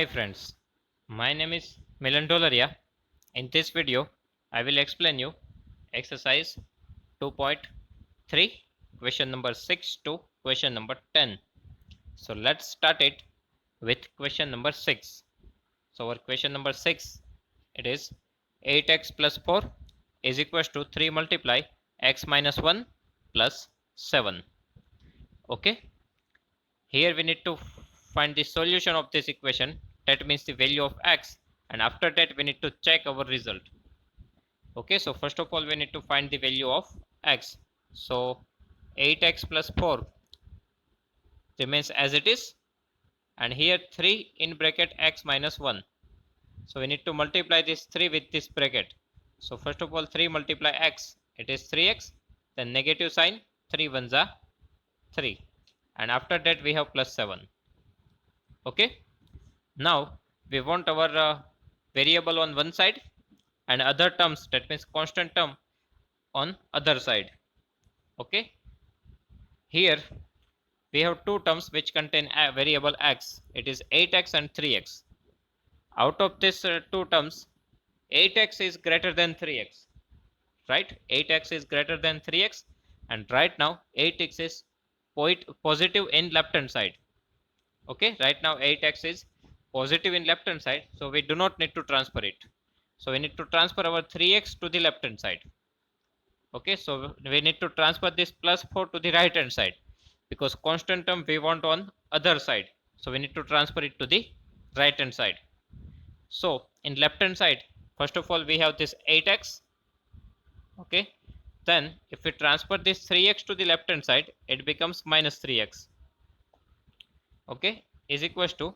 Hi friends, my name is Milan Dolaria. In this video, I will explain you exercise 2.3 question number 6 to question number 10. So let's start it with question number 6. So our question number 6, it is 8x plus 4 is equals to 3 multiply x minus 1 plus 7. Okay. Here we need to find the solution of this equation, that means the value of x, and after that we need to check our result. Okay, so first of all we need to find the value of x. So 8x plus 4 remains as it is, and here 3 in bracket x minus 1. So we need to multiply this 3 with this bracket. So first of all 3 multiply x, it is 3x, then negative sign, 3 ones are 3, and after that we have plus 7. Okay, now we want our variable on one side and other terms, that means constant term, on other side. Okay, here we have two terms which contain a variable x, it is 8x and 3x. Out of this two terms, 8x is greater than 3x, right? 8x is greater than 3x, and right now 8x is positive in left hand side. Okay, right now 8x is positive in left hand side, so we do not need to transfer it. So we need to transfer our 3x to the left hand side. Okay, so we need to transfer this plus 4 to the right hand side, because constant term we want on other side, so we need to transfer it to the right hand side. So in left hand side, first of all we have this 8x. Okay, then if we transfer this 3x to the left hand side, it becomes minus 3x. Okay, is equals to,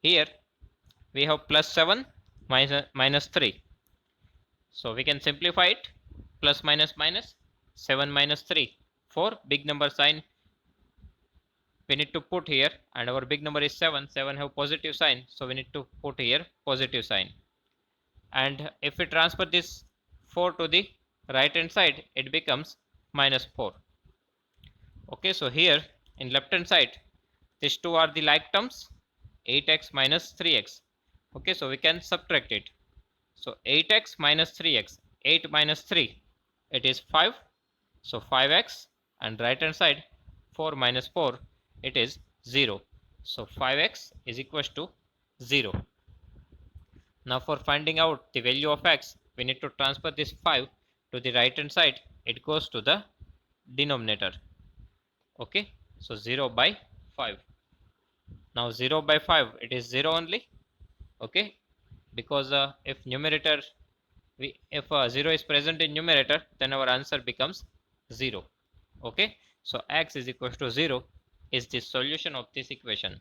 here we have plus 7 minus 3. So we can simplify it, plus minus minus, 7 minus 3. For big number sign we need to put here, and our big number is 7. 7 have positive sign, so we need to put here positive sign. And if we transfer this 4 to the right hand side, it becomes minus 4. Okay, so here in left hand side, these two are the like terms, 8x minus 3x. Okay, so we can subtract it. So 8x minus 3x, 8 minus 3, it is 5. So 5x, and right hand side 4 minus 4, it is 0. So 5x is equals to 0. Now for finding out the value of x, we need to transfer this 5 to the right hand side. It goes to the denominator. Okay, so 0 by 5. Now 0 by 5, it is 0 only. Okay, because if numerator, if 0 is present in numerator, then our answer becomes 0. Okay, so x is equals to 0 is the solution of this equation.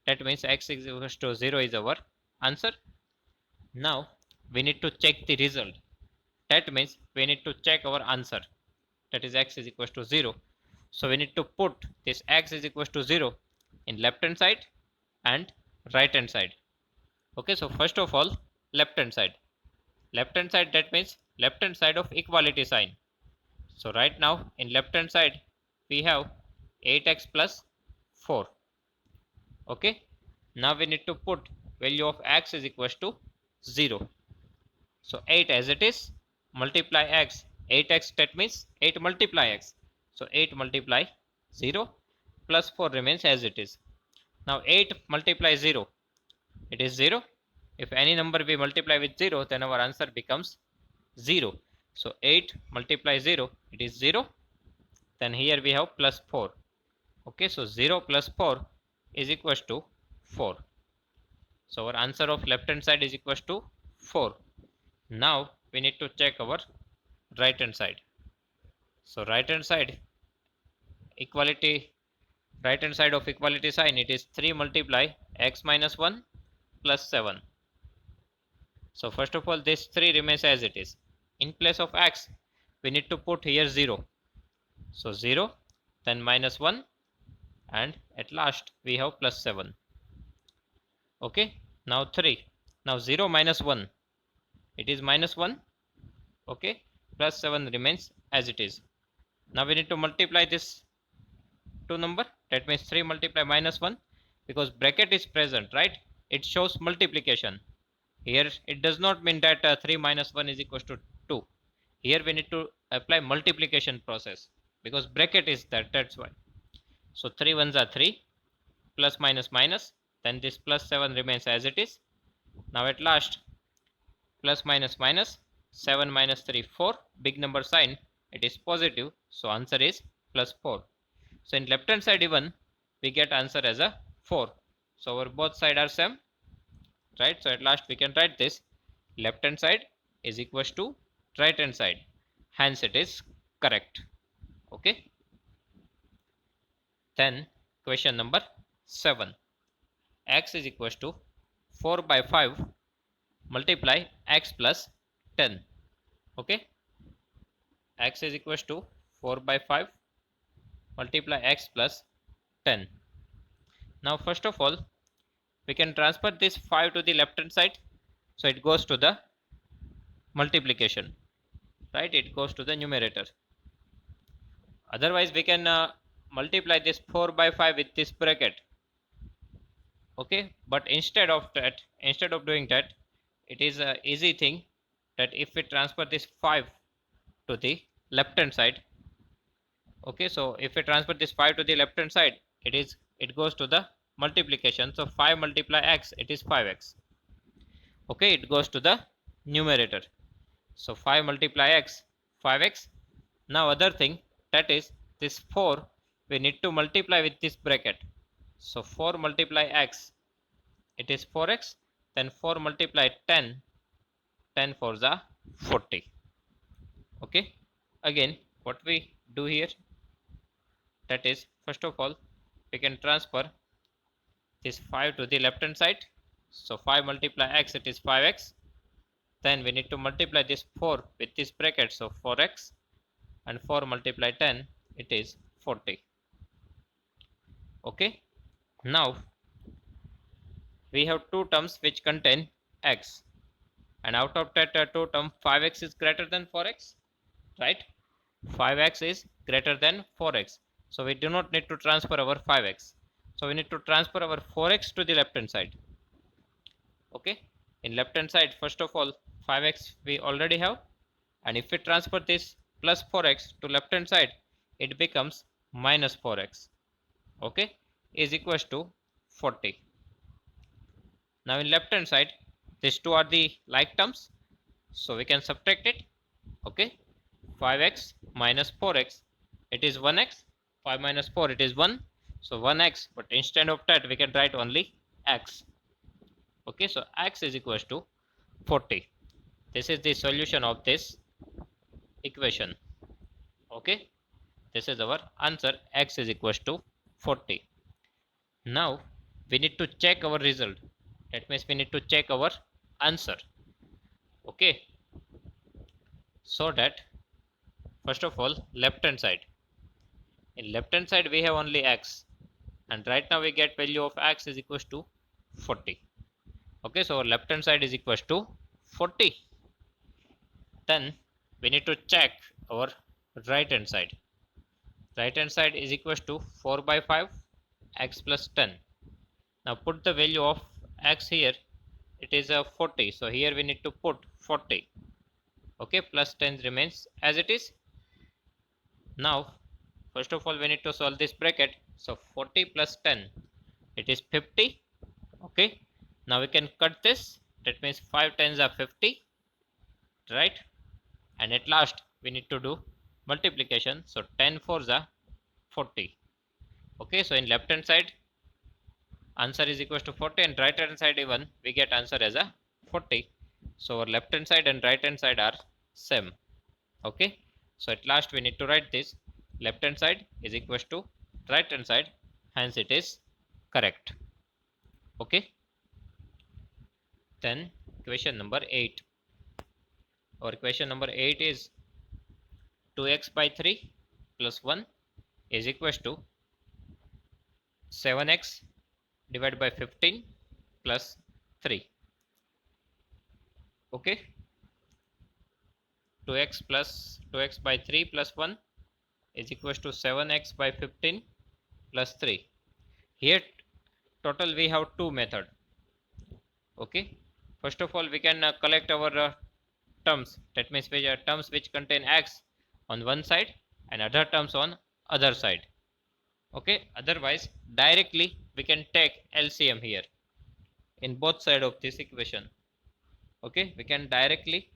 That means x is equals to 0 is our answer. Now we need to check the result. That means we need to check our answer, that is x is equals to 0. So we need to put this x is equals to 0 in left hand side and right hand side. Okay, so first of all left hand side, that means left hand side of equality sign. So right now in left hand side we have 8x plus 4. Okay, now we need to put value of x is equals to 0. So 8 as it is, multiply x, 8x, that means 8 multiply x. So 8 multiply 0 plus 4 remains as it is. Now 8 multiply 0, it is 0. If any number we multiply with 0, then our answer becomes 0. So 8 multiply 0, it is 0. Then here we have plus 4. Okay, so 0 plus 4 is equals to 4. So our answer of left hand side is equals to 4. Now we need to check our right hand side. So right hand side equality, right hand side of equality sign, it is 3 multiply x minus 1 plus 7. So first of all this 3 remains as it is. In place of x we need to put here 0. So 0, then minus 1, and at last we have plus 7. Okay, now 3. Now 0 minus 1, it is minus 1. Okay, plus 7 remains as it is. Now we need to multiply this two number, that means 3 multiply minus 1, because bracket is present, right? it shows multiplication. Here it does not mean that 3 minus 1 is equals to 2. Here we need to apply multiplication process because bracket is that, that's why. So 3 ones are 3, plus minus minus, then this plus 7 remains as it is. Now at last, plus minus minus, 7 minus 3, 4, big number sign, it is positive, so answer is plus 4. So in left hand side even, we get answer as a 4. So our both side are same, right? So at last we can write this, left hand side is equals to right hand side, hence it is correct. Okay. Then question number 7, x is equals to 4 by 5 multiply x plus 10. Okay, x is equals to 4 by 5 multiply x plus 10. Now first of all, we can transfer this 5 to the left hand side, so it goes to the multiplication, right? It goes to the numerator. Otherwise we can multiply this 4 by 5 with this bracket. Okay, but instead of doing that, it is a easy thing that if we transfer this 5 to the left hand side, okay, so if we transfer this 5 to the left hand side, it goes to the multiplication. So 5 multiply x, it is 5x. Okay, it goes to the numerator. So 5 multiply x, 5x. Now other thing, that is this 4 we need to multiply with this bracket. So 4 multiply x, it is 4x, then 4 multiply 10, 10 4 the 40. Okay, again what we do here, that is first of all we can transfer this 5 to the left hand side. So 5 multiply x, it is 5x, then we need to multiply this 4 with this bracket, so 4x, and 4 multiply 10, it is 40. Okay, now we have two terms which contain x, and out of that two term 5x is greater than 4x, right? 5x is greater than 4x, so we do not need to transfer our 5x, so we need to transfer our 4x to the left hand side. Okay, in left hand side first of all 5x we already have, and if we transfer this plus 4x to left hand side, it becomes minus 4x. Okay, is equals to 40. Now in left hand side these two are the like terms, so we can subtract it. Okay, 5x minus 4x, it is 1x, 5 minus 4, it is 1, so 1x, but instead of that we can write only x. Okay, so x is equals to 40. This is the solution of this equation. Okay, this is our answer, x is equals to 40. Now we need to check our result, that means we need to check our answer. Okay, so that first of all left hand side, in left hand side we have only x, and right now we get value of x is equals to 40. Okay, so our left hand side is equals to 40. Then we need to check our right hand side. Right hand side is equals to 4 by 5 x plus 10. Now put the value of x here, it is a 40, so here we need to put 40. Okay, plus 10 remains as it is. Now first of all we need to solve this bracket, so 40 plus 10, it is 50. Okay, now we can cut this, that means 5 tens are 50, right? And at last we need to do multiplication, so 10 fours are 40. Okay, so in left hand side answer is equals to 40, and right hand side even we get answer as a 40. So our left hand side and right hand side are same. Okay, so at last we need to write this, left hand side is equals to right hand side, hence it is correct. Okay, then question number 8. Our question number 8 is 2x by 3 plus 1 is equals to 7x divided by 15 plus 3. Okay, 2x by 3 plus 1 is equals to 7x by 15 plus 3. Here total we have two method. Okay, first of all we can collect our terms, that means which are terms which contain x on one side and other terms on other side. Okay, otherwise directly we can take LCM here in both side of this equation. Okay, we can directly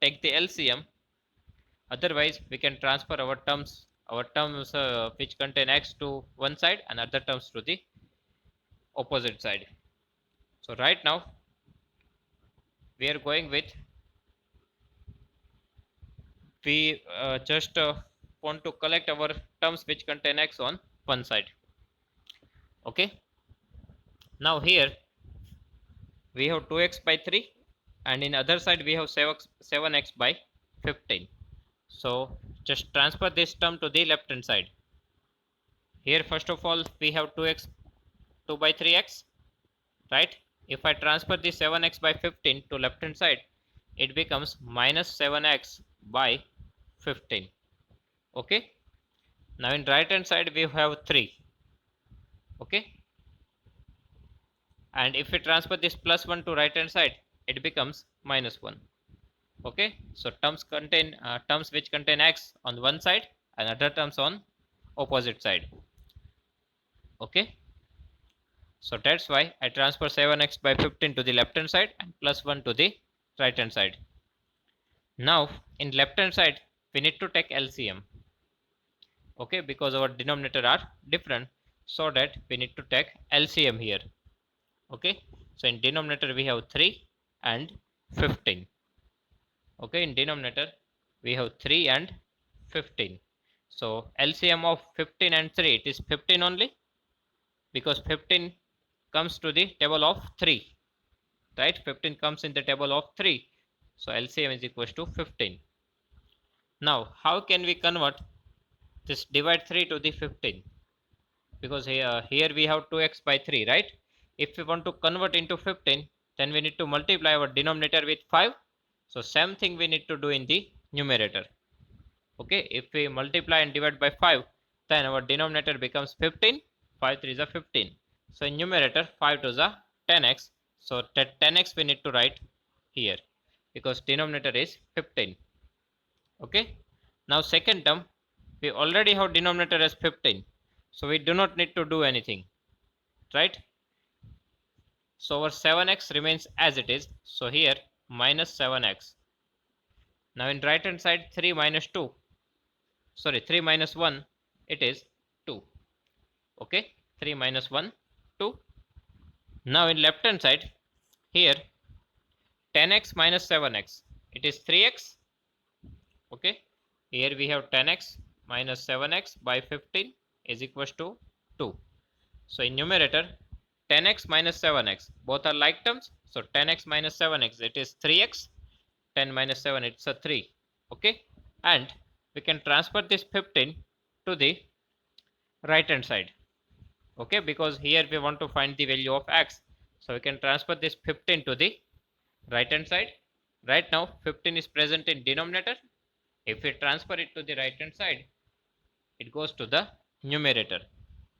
take the LCM, otherwise we can transfer our terms which contain x to one side and other terms to the opposite side. So right now we are going with, we just want to collect our terms which contain x on one side. Okay, now here we have 2x by 3 and in other side we have 7x by 15. So just transfer this term to the left hand side. Here first of all we have 2x 2 by 3x, right? If I transfer the 7x by 15 to left hand side, it becomes minus 7x by 15. Okay, now in right hand side we have 3. Okay, and if we transfer this plus 1 to right hand side, it becomes minus 1. Okay, so terms which contain x on one side and other terms on opposite side. Okay, so that's why I transfer 7x by 15 to the left hand side and plus 1 to the right hand side. Now in left hand side we need to take LCM. Okay, because our denominator are different, so that we need to take LCM here. Okay, so in denominator we have 3 and 15. Okay, in denominator we have 3 and 15. So LCM of 15 and 3, it is 15 only, because 15 comes to the table of 3, right? 15 comes in the table of 3, so LCM is equals to 15. Now how can we convert this divide 3 to the 15? Because here we have 2x by 3, right? If we want to convert into 15, then we need to multiply our denominator with 5. So same thing we need to do in the numerator. Okay, if we multiply and divide by 5, then our denominator becomes 15. 5 3 is a 15. So in numerator 5 2 is a 10x. So that 10x we need to write here, because denominator is 15. Okay, now second term, we already have denominator as 15, so we do not need to do anything, right? So our 7x remains as it is, so here minus 7x. Now in right hand side 3 minus 2, sorry 3 minus 1, it is 2. Okay, 3 minus 1, 2. Now in left hand side here 10x minus 7x, it is 3x. Okay, here we have 10x minus 7x by 15 is equals to 2. So in numerator 10x minus 7x, both are like terms, so 10x minus 7x, it is 3x. 10 minus 7, it's a 3. Okay, and we can transfer this 15 to the right hand side. Okay, because here we want to find the value of x, so we can transfer this 15 to the right hand side. Right now 15 is present in denominator. If we transfer it to the right hand side, it goes to the numerator.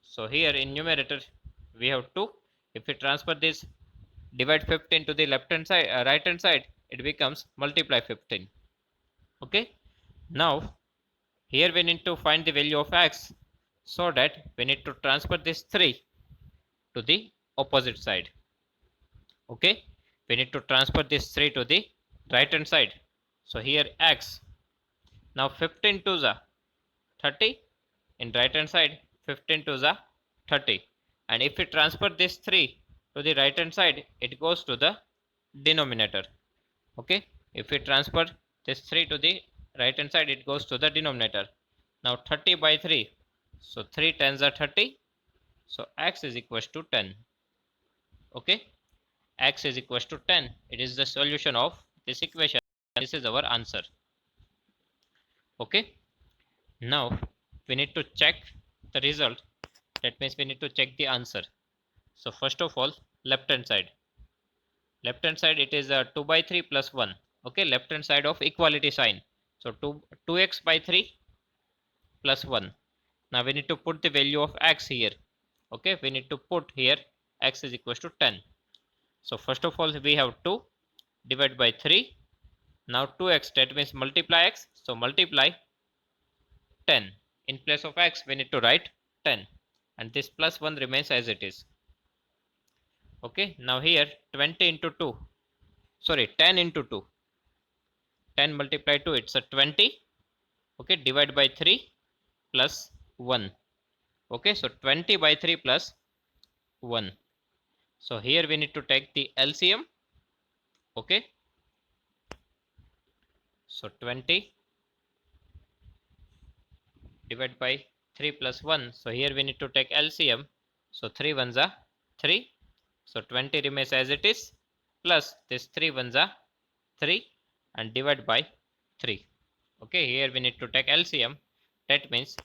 So here in numerator we have 2. If we transfer this divide 15 to the left hand side, right hand side, it becomes multiply 15. Okay, now here we need to find the value of x, so that we need to transfer this 3 to the opposite side. Okay, we need to transfer this 3 to the right hand side. So here x, now 15 to the 30, in right hand side 15 to the 30, and if we transfer this 3 to the right hand side, it goes to the denominator. Okay, if we transfer this 3 to the right hand side, it goes to the denominator. Now 30 by 3, so 3 tens are 30, so x is equals to 10. Okay, x is equals to 10. It is the solution of this equation. This is our answer. Okay, now we need to check the result. That means we need to check the answer. So first of all, left hand side. Left hand side, it is 2 by 3 plus 1. Okay, left hand side of equality sign. So 2x by 3 plus 1. Now we need to put the value of x here. Okay, we need to put here x is equals to 10. So first of all we have 2 divided by 3. Now 2x, that means multiply x. So multiply 10. In place of x we need to write 10, and this plus 1 remains as it is. Okay, now here 20 into 2, sorry 10 into 2, 10 multiplied 2, it's a 20. Okay, divide by 3 plus 1. Okay, so 20 by 3 plus 1. So here we need to take the LCM. Okay, so 20 divided by 3 plus 1. So here we need to take LCM. So 3 ones are 3. So 20 remains as it is, plus this 3 ones are 3, and divide by 3. Okay, here we need to take LCM. That means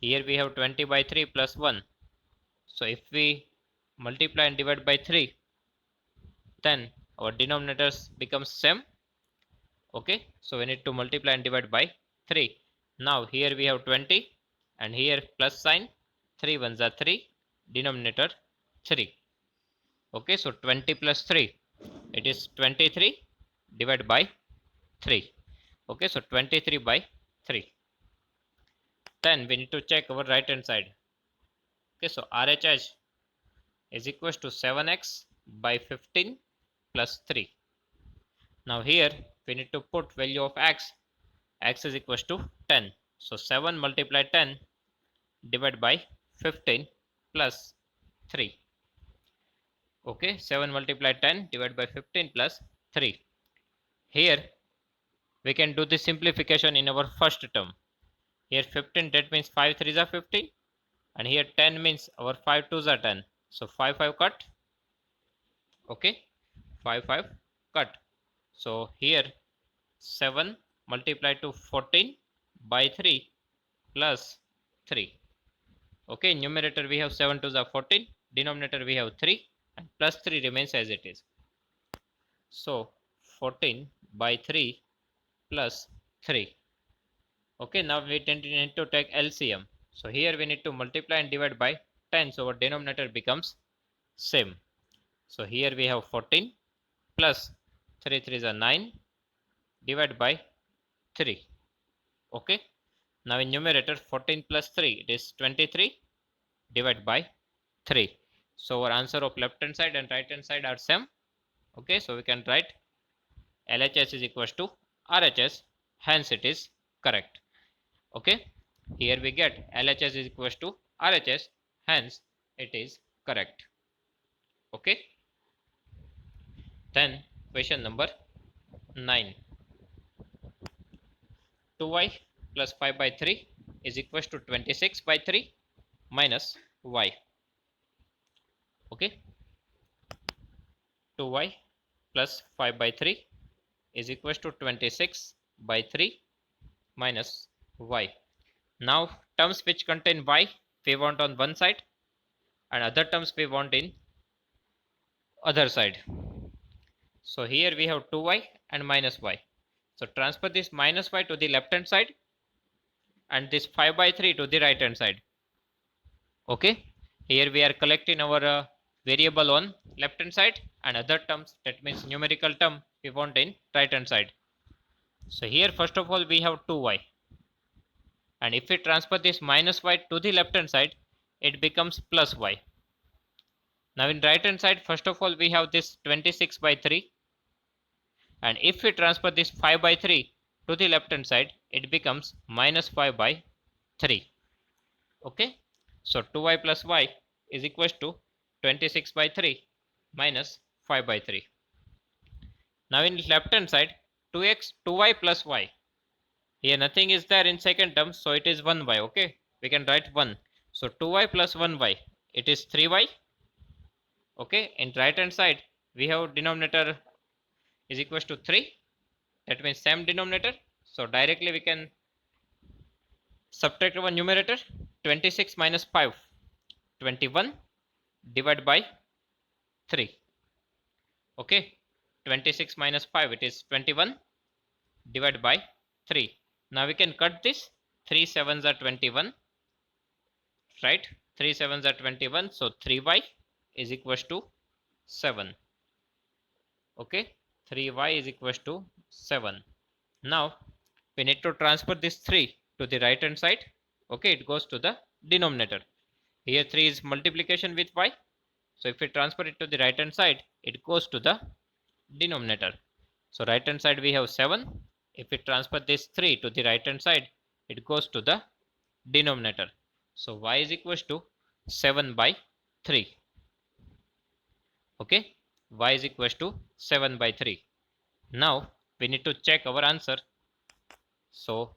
here we have 20 by 3 plus 1. So if we multiply and divide by 3, then our denominators becomes same. Okay, so we need to multiply and divide by 3. Now here we have 20, and here plus sign, 3 ones are 3, denominator 3. Okay, so 20 plus 3, it is 23 divided by 3. Okay, so 23 by 3. Then we need to check our right hand side. Okay, so RHS is equals to 7x by 15 plus 3. Now here we need to put value of x. X is equals to 10. So 7 multiplied 10 divided by 15 plus 3. Okay, 7 multiplied 10 divided by 15 plus 3. Here we can do the simplification in our first term. Here 15, that means 5 3s are 15, and here 10 means our 5 2s are 10. So 5 5 cut. Okay, 5 5 cut. So here 7 multiplied to 14 by 3 plus 3. Okay, numerator we have 7 2s are 14, denominator we have 3, and plus 3 remains as it is. So 14 by 3 plus 3. Okay, now we need to take LCM. So here we need to multiply and divide by 10, so our denominator becomes same. So here we have 14 plus 3 3s are 9 divided by 3. Okay, now in numerator 14 plus 3, it is 23 divided by 3. So our answer of left hand side and right hand side are same. Okay, so we can write LHS is equals to RHS, hence it is correct. Okay, here we get LHS is equals to RHS, hence it is correct. Okay, then question number 9. 2y plus 5 by 3 is equals to 26 by 3 minus y. Okay, 2y plus 5 by 3 is equals to 26 by 3 minus y. Now terms which contain y we want on one side, and other terms we want in other side. So here we have 2y and minus y. So transfer this minus y to the left hand side and this 5 by 3 to the right hand side. Okay, here we are collecting our variable on left hand side, and other terms, that means numerical term, we want in right hand side. So here first of all we have 2y, and if we transfer this minus y to the left hand side, it becomes plus y. Now in right hand side, first of all we have this 26 by 3, and if we transfer this 5 by 3 to the left hand side, it becomes minus 5 by 3. Okay, so 2y plus y is equals to 26 by 3 minus 5 by 3. Now in left hand side, 2y plus y. Here nothing is there in second term, so it is 1y. Okay, we can write 1. So 2y plus 1y, it is 3y. Okay, in right hand side we have denominator is equals to 3, that means same denominator, so directly we can subtract our numerator. 26 minus 5, 21 divided by 3. Okay, 26 minus 5, it is 21 divided by 3. Now we can cut this. 3 7s are 21, right? 3 7s are 21, so 3y is equals to 7. Okay, 3y is equals to 7. Now we need to transfer this 3 to the right hand side. Okay, it goes to the denominator. Here 3 is multiplication with y. So if we transfer it to the right hand side, it goes to the denominator. So right hand side we have 7. If we transfer this 3 to the right hand side, it goes to the denominator. So y is equals to 7 by 3. Okay, y is equals to 7 by 3. Now we need to check our answer. So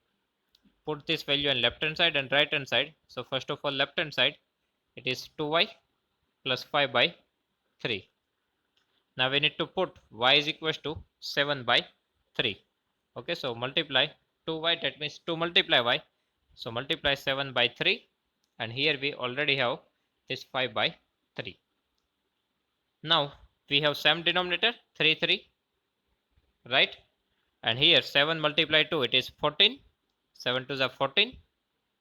put this value on left hand side and right hand side. So first of all, left hand side, it is 2y plus 5 by 3. Now we need to put y is equals to 7 by 3. Okay, so multiply 2y, that means 2 multiply y. So multiply 7 by 3, and here we already have this 5 by 3. Now we have same denominator 3 3, right? And here 7 multiply 2, it is 14. 7 to the 14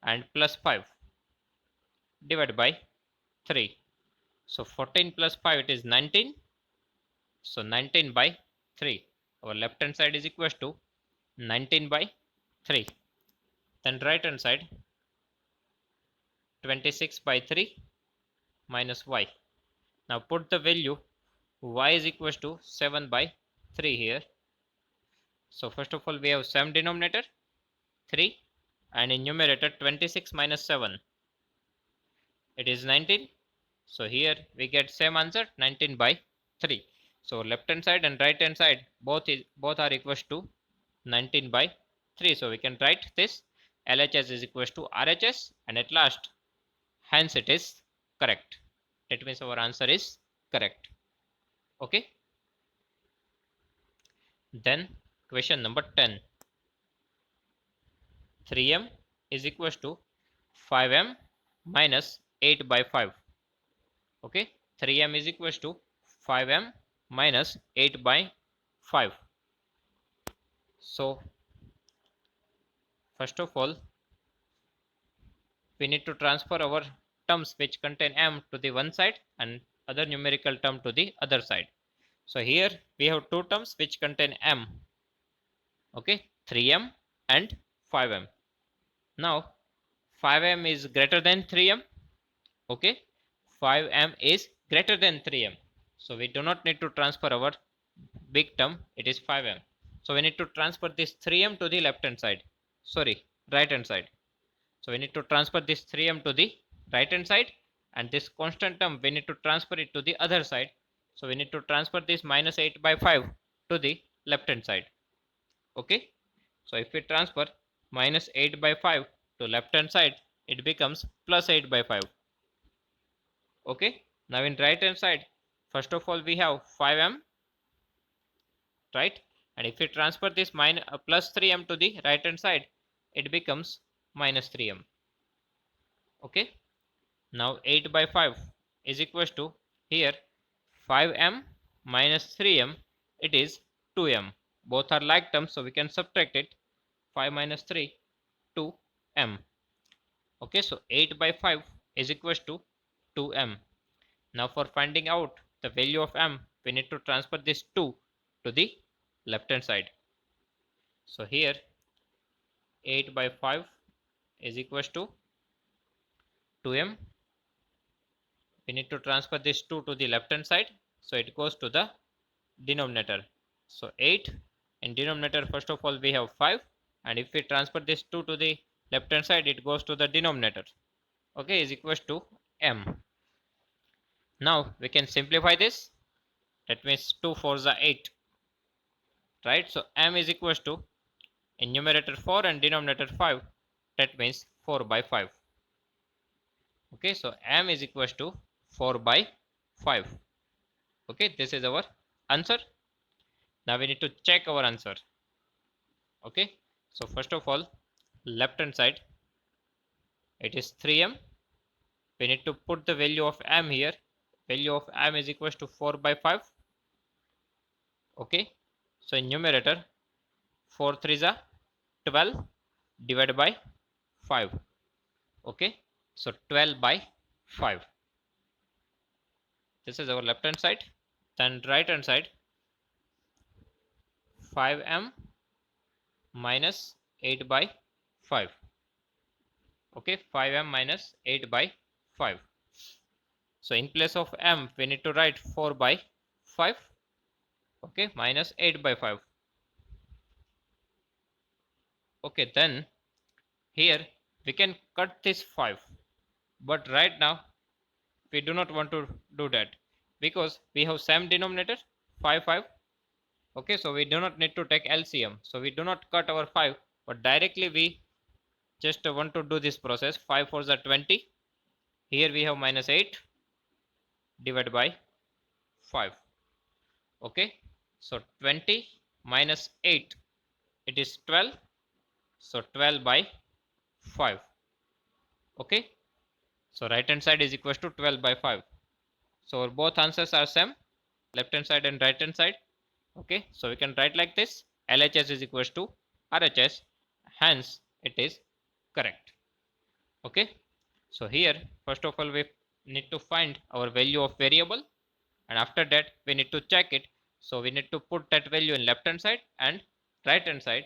and plus 5 divided by 3. So 14 plus 5, it is 19. So 19 by 3. Our left hand side is equals to 19 by 3. Then right hand side 26 by 3 minus y. Now put the value y is equals to 7 by 3 here. So first of all we have same denominator 3, and in numerator 26 minus 7, it is 19. So here we get same answer 19 by 3. So left hand side and right hand side both are equals to 19 by 3. So we can write this LHS is equals to RHS, and at last hence it is correct. That means our answer is correct. Okay. Then question number 10. 3m is equals to 5m minus 8 by 5. Okay, 3m is equals to 5m minus 8 by 5. So first of all, we need to transfer our terms which contain m to the one side and other numerical term to the other side. So here we have two terms which contain m. Okay, 3m and 5m. Now 5m is greater than 3m. Okay, 5m is greater than 3m. So we do not need to transfer our big term, it is 5m. So we need to transfer this 3m to the left hand side. Sorry, right hand side. So we need to transfer this 3m to the right hand side, and this constant term we need to transfer it to the other side. So we need to transfer this minus 8 by 5 to the left hand side. Okay, so if we transfer minus 8 by 5 to left hand side, it becomes plus 8 by 5. Okay, now in right hand side, first of all we have 5m, right? And if we transfer this plus 3m to the right hand side, it becomes minus 3m. Okay, now 8 by 5 is equals to, here 5m minus 3m, it is 2m. Both are like terms, so we can subtract it. 5 minus 3, 2m. Okay, so 8 by 5 is equals to 2m. Now for finding out the value of m, we need to transfer this 2 to the left hand side. So here 8 by 5 is equals to 2m. We need to transfer this 2 to the left hand side, so it goes to the denominator. So 8 in denominator, first of all we have 5, and if we transfer this 2 to the left hand side, it goes to the denominator. Okay, is equals to m. Now we can simplify this. That means 2 4s are 8, right? So m is equals to, in numerator 4 and denominator 5, that means 4 by 5. Okay, so m is equals to 4 by 5. Okay, this is our answer. Now we need to check our answer. Okay, so first of all, left hand side, it is 3m. We need to put the value of m here. Value of m is equals to 4 by 5. Okay, so in numerator 4 3s are 12 divided by 5. Okay, so 12 by 5. This is our left hand side. Then right hand side, 5m minus 8 by 5. Okay, 5m minus 8 by 5. So in place of m, we need to write 4 by 5. Okay, minus 8 by 5. Okay, then here we can cut this 5. But right now we do not want to do that because we have same denominator 5 5. Okay, so we do not need to take LCM. So we do not cut our 5, but directly we just want to do this process. 5 4s are 20. Here we have minus 8 divided by 5. Okay, so 20 minus 8, it is 12. So 12 by 5. Okay, so right hand side is equal to 12 by 5. So both answers are same, left hand side and right hand side. Okay, so we can write like this: LHS is equals to RHS, hence it is correct. Okay, so here first of all we need to find our value of variable, and after that we need to check it. So we need to put that value in left hand side and right hand side.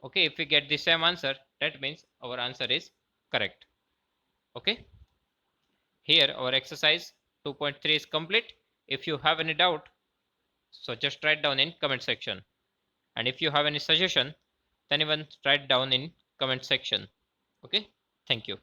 Okay, if we get the same answer, that means our answer is correct. Okay, here our exercise 2.3 is complete. If you have any doubt, so just write down in comment section, and if you have any suggestion, then even write down in comment section. Okay, thank you.